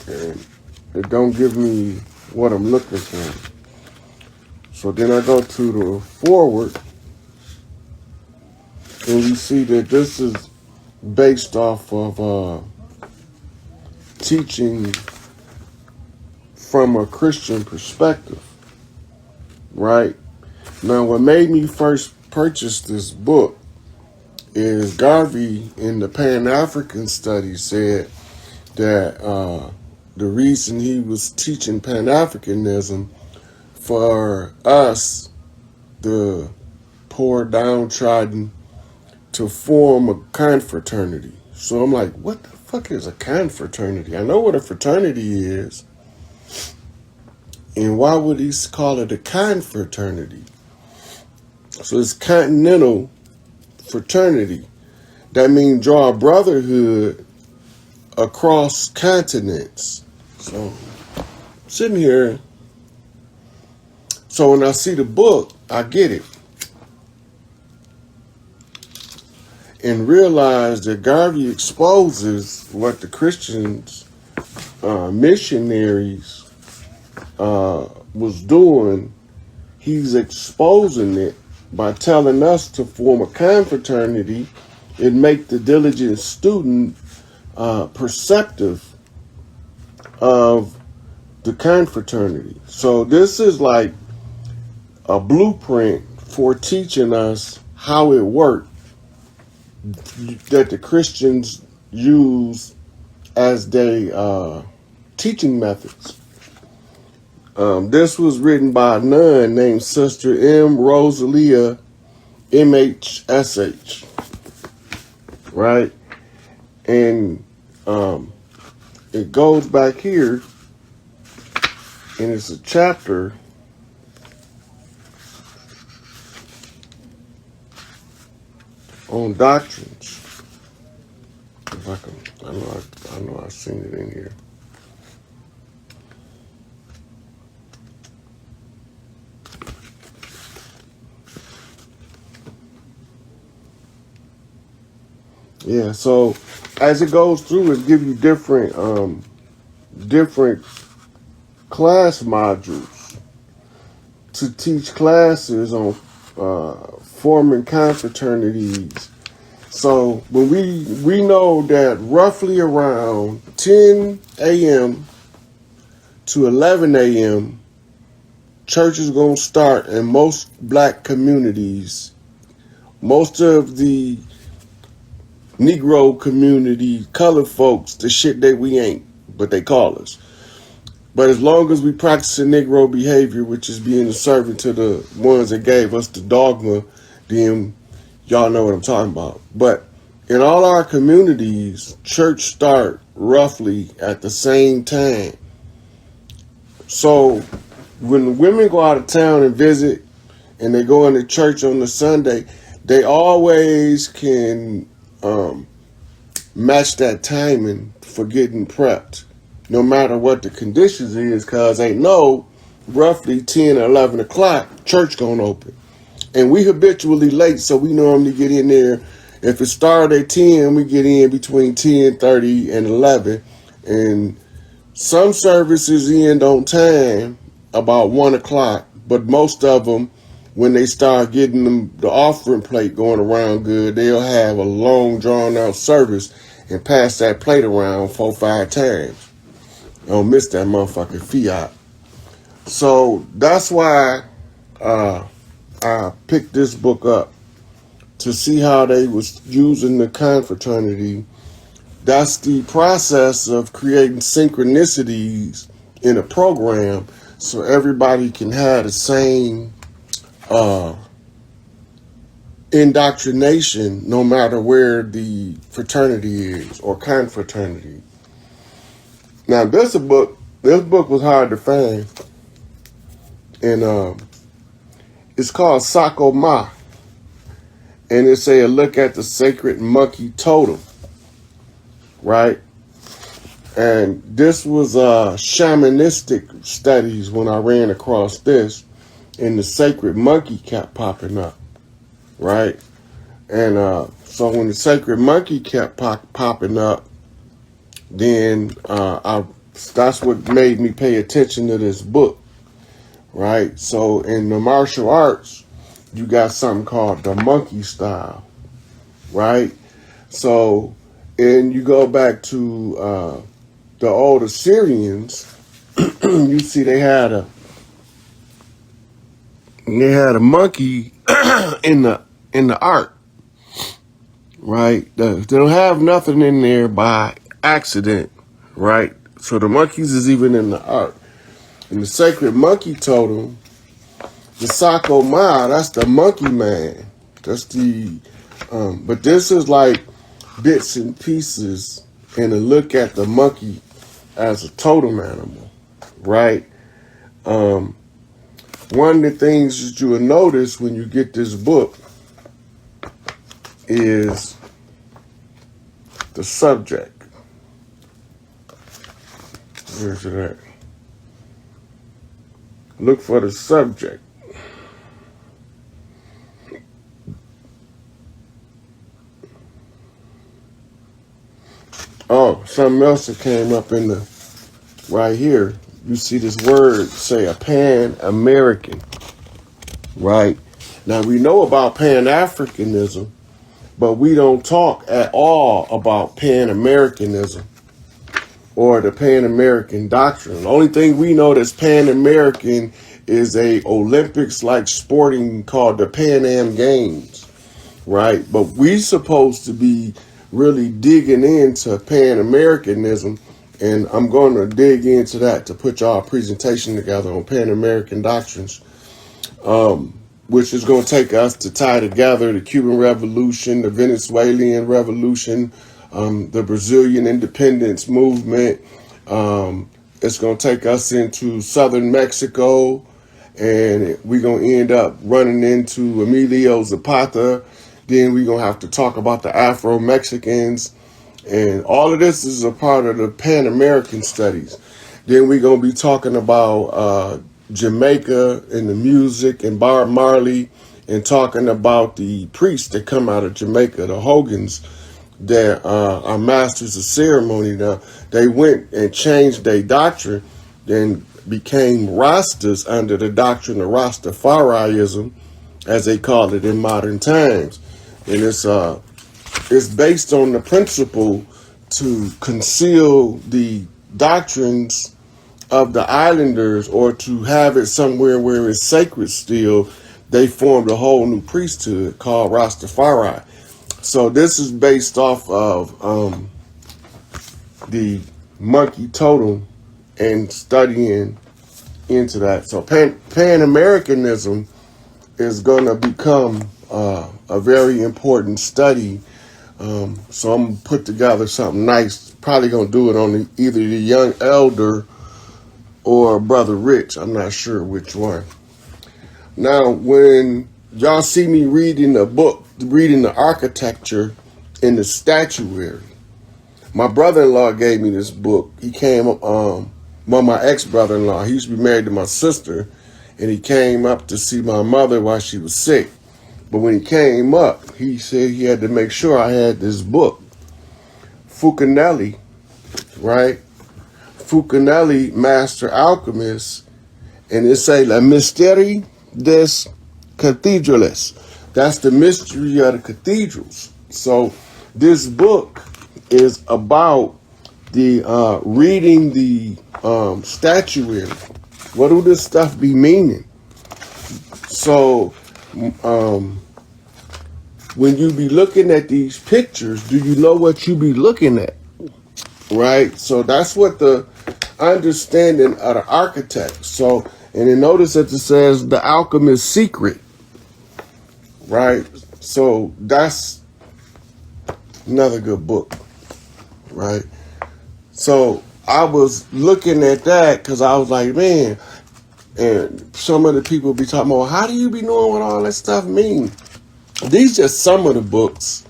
and it don't give me what I'm looking for. So then I go to the forward, and we see that this is based off of teaching from a Christian perspective, right? Now, what made me first purchase this book is Garvey in the Pan-African study said that the reason he was teaching Pan-Africanism for us, the poor downtrodden, to form a confraternity. So I'm like, what the fuck is a confraternity? I know what a fraternity is. And why would he call it a confraternity? So it's continental fraternity. That means draw a brotherhood across continents. So sitting here, so when I see the book, I get it. And realize that Garvey exposes what the Christians, missionaries, was doing. He's exposing it by telling us to form a confraternity and make the diligent student perceptive of the confraternity. So this is like a blueprint for teaching us how it worked that the Christians use as their teaching methods. This was written by a nun named Sister M. Rosalia MHSH, right? And it goes back here, and it's a chapter on doctrines. If I know I've seen it in here. Yeah, so as it goes through, it gives you different class modules to teach classes on forming confraternities. So when we know that roughly around 10 a.m. to 11 a.m., church is going to start in most black communities. Most of the Negro community, colored folks, the shit that we ain't, but they call us. But as long as we practice Negro behavior, which is being a servant to the ones that gave us the dogma, then y'all know what I'm talking about. But in all our communities, church start roughly at the same time. So when women go out of town and visit and they go into church on the Sunday, they always can match that timing for getting prepped, no matter what the conditions is, because they know roughly 10 or 11 o'clock, church gonna open. And we habitually late, so we normally get in there. If it started at 10, we get in between 10:30 and 11. And some services end on time, about 1 o'clock, but most of them, when they start getting the offering plate going around good, they'll have a long, drawn-out service and pass that plate around 4 or 5 times. Don't miss that motherfucking fiat. So that's why I picked this book up, to see how they was using the confraternity. That's the process of creating synchronicities in a program so everybody can have the same indoctrination no matter where the fraternity is or confraternity. Now this book was hard to find, and it's called Sako Ma, and it's a look at the sacred monkey totem, right? And this was shamanistic studies when I ran across this, and the sacred monkey kept popping up, right? And so when the sacred monkey kept popping up, then I That's what made me pay attention to this book, right? So in the martial arts, you got something called the monkey style, right? So, and you go back to the old Assyrians, you see they had a monkey in the art, right? They don't have nothing in there by accident, right? So the monkeys is even in the art. In the sacred monkey totem, the Sako Ma, that's the monkey man. That's the, but this is like bits and pieces and a look at the monkey as a totem animal, right? One of the things that you will notice when you get this book is the subject. Where's it at? Look for the subject. Oh, something else that came up in the right here. You see this word say a Pan-American, right? Now we know about Pan-Africanism, but we don't talk at all about Pan-Americanism or the Pan-American doctrine. The only thing we know that's Pan-American is a Olympics-like sporting called the Pan Am Games, right? But we supposed to be really digging into Pan-Americanism, and I'm going to dig into that to put y'all a presentation together on Pan-American doctrines, which is going to take us to tie together the Cuban Revolution, the Venezuelan Revolution, the Brazilian independence movement. It's going to take us into southern Mexico, and we're going to end up running into Emiliano Zapata. Then we're going to have to talk about the Afro-Mexicans. And all of this is a part of the Pan-American studies. Then we're going to be talking about Jamaica and the music and Marley, and talking about the priests that come out of Jamaica, the Hogans, that are masters of ceremony. Now, they went and changed their doctrine, then became Rastas under the doctrine of Rastafarianism, as they call it in modern times. And it's based on the principle to conceal the doctrines of the islanders, or to have it somewhere where it's sacred still. They formed a whole new priesthood called Rastafari. So this is based off of the monkey totem and studying into that. So Pan-Americanism is going to become a very important study. So I'm going to put together something nice. Probably going to do it on either the Young Elder or Brother Rich. I'm not sure which one. Now, when y'all see me reading the book, reading the architecture in the statuary, my brother-in-law gave me this book. He came up, my ex-brother-in-law, he used to be married to my sister, and he came up to see my mother while she was sick. But when he came up, he said he had to make sure I had this book. Fulcanelli, right? Fulcanelli, Master Alchemist, and it say La Mystery des Cathedrals. That's the mystery of the cathedrals. So this book is about the reading the statuary. What do this stuff be meaning? So when you be looking at these pictures, do you know what you be looking at? Right? So that's what the understanding of the architect. So, and then notice that it says the Alchemist secret. Right? So that's another good book. Right? So I was looking at that because I was like, man, and some of the people be talking about, how do you be knowing what all that stuff mean? These just some of the books.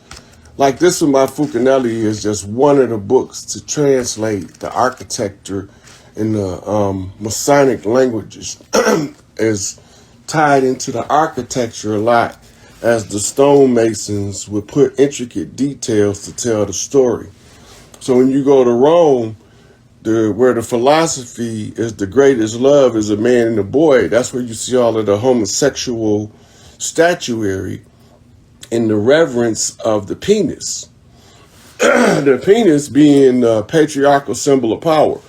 Like this one by Fulcanelli is just one of the books to translate the architecture in the Masonic languages. Is tied into the architecture a lot, as the stonemasons would put intricate details to tell the story. So when you go to Rome, where the philosophy is the greatest love is a man and a boy. That's where you see all of the homosexual statuary in the reverence of the penis. The penis being a patriarchal symbol of power.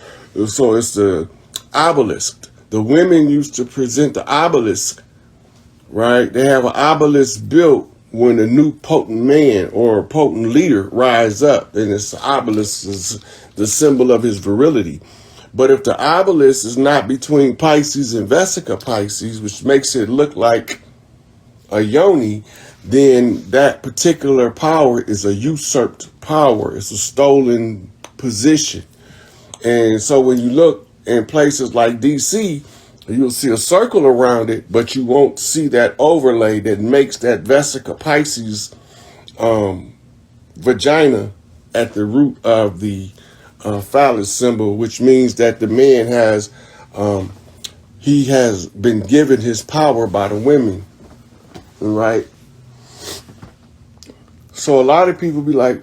So it's the obelisk. The women used to present the obelisk, right? They have an obelisk built when a new potent man or a potent leader rise up, and this obelisk is the symbol of his virility. But if the obelisk is not between Pisces and Vesica Pisces, which makes it look like a yoni, then that particular power is a usurped power. It's a stolen position. And so when you look in places like DC, you'll see a circle around it, but you won't see that overlay that makes that Vesica Pisces vagina at the root of the phallus symbol, which means that the man has he has been given his power by the women, right? So a lot of people be like,